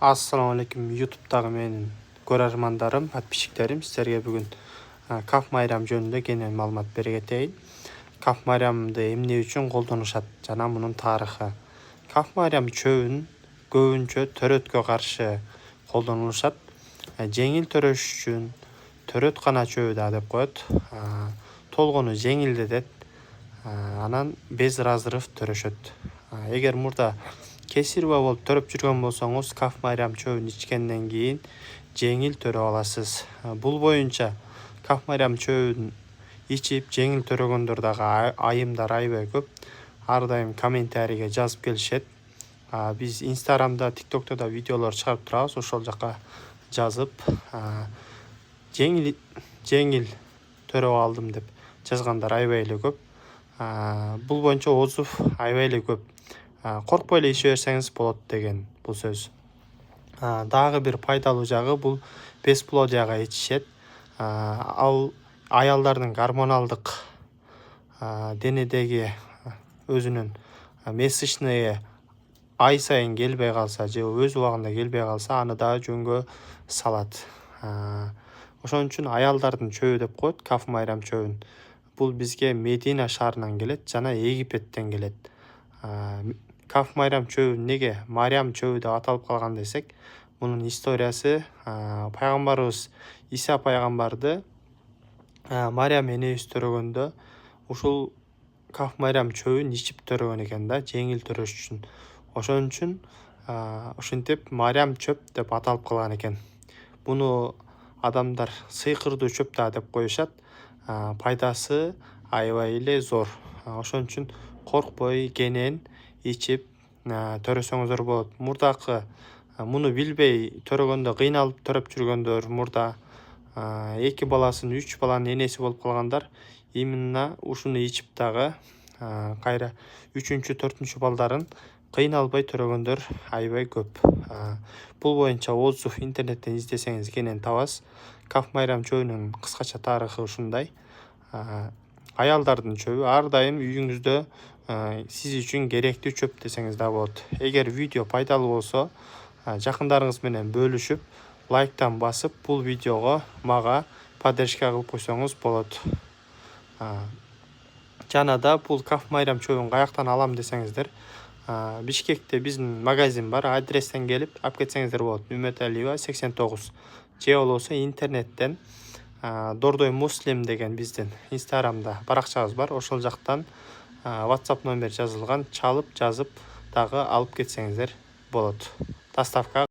Assalamu alaikum YouTube'дағы менің көрермандарым, подписчиктерім. Сіздерге бүгін каф майрам жөнінде кеңінен маалымат бере кетейін. Каф майрамды эмне үчүн колдонушат жана мунун тарыхы. Каф майрам чөбүн көбүнчө төрөткө каршы колдонулушат. Жеңил төрөш үчүн төрөт гана чөбү да деп коет. Толгону жеңилдетет. Анан без разрыв төрөшөт. Эгер мурда кесирба болуп төрөп жүргөн болсоңуз, каф майрам чөбүн ичкенден кийин жеңил төрөп аласыз. Бул боюнча каф майрам чөбүн ичип жеңил төрөгөндөр дагы айымдар аябай көп. Ар дайым комментарийге жазып келишет. Биз Инстаграмда, ТикТокто да видеолор чыгарып турабыз. Ошол жака жазып, жеңил төрөп алдым деп жазгандар аябай эле көп. Бул боюнча отзыв аябай эле көп. Коркпой эле иче берсеңиз болот деген бул сөз. Дагы бир пайдалуу жагы бул бесплодияга ичишет. Ал аялдардын гормоналдык денедеги өзүнүн месячные ай сайын келбей калса же өз убагында келбей калса, аны да жөнгө салат. Ошон үчүн аялдардын чөбү деп коет каф майрам чөбүн. Бул бизге Медина шаарынан келет жана Египеттен келет. Каф майрам чөбү неге Марям чөбү деп аталып калган десек, мунун историясы пайгамбарыбыз Иса пайгамбарды Марям энебиз төрөгөндө ушул каф майрам чөбүн ичип төрөгөн экен да, жеңил төрөш үчүн. Ошон үчүн ошентип Марям чөп деп аталып калган экен. Буну адамдар сыйкырдуу чөп да деп коюшат. Пайдасы аябай эле зор. Ошон үчүн коркпой кенен ичип төрөсөңүздөр болот. Мурдакы муну билбей төрөгөндө кыйналып төрөп жүргөндөр, мурда 2 баласын, 3 баланын энеси болуп калгандар именно ушуну ичип дагы кайра 3-чү, 4-чү балдарын кыйналбай төрөгөндөр аябай көп. Бул боюнча отзыв интернеттен издесеңиз кенен табасыз. Каф майрам чөбүнүн кыскача тарыхы ушундай. Аялдардын чөбү ар дайым үйүңүздө сиз үчүн керектүү чөп десеңиз да болот. Эгер видео пайдалуу болсо, жакындарыңыз менен бөлүшүп, лайктан басып, бул видеого мага поддержка кылып койсоңуз болот. Жана да бул каф майрам чөбүн каяктан алам десеңиздер, Бишкекте биздин магазин бар, адрестен келип алып кетсеңиздер болот. Үмөталиева 89. Же болбосо интернеттен Дордой Муслим деген биздин Инстаграмда баракчабыз бар. Ошол жактан WhatsApp номер жазылган, чалып жазып дагы алып кетсеңиздер болот. Доставка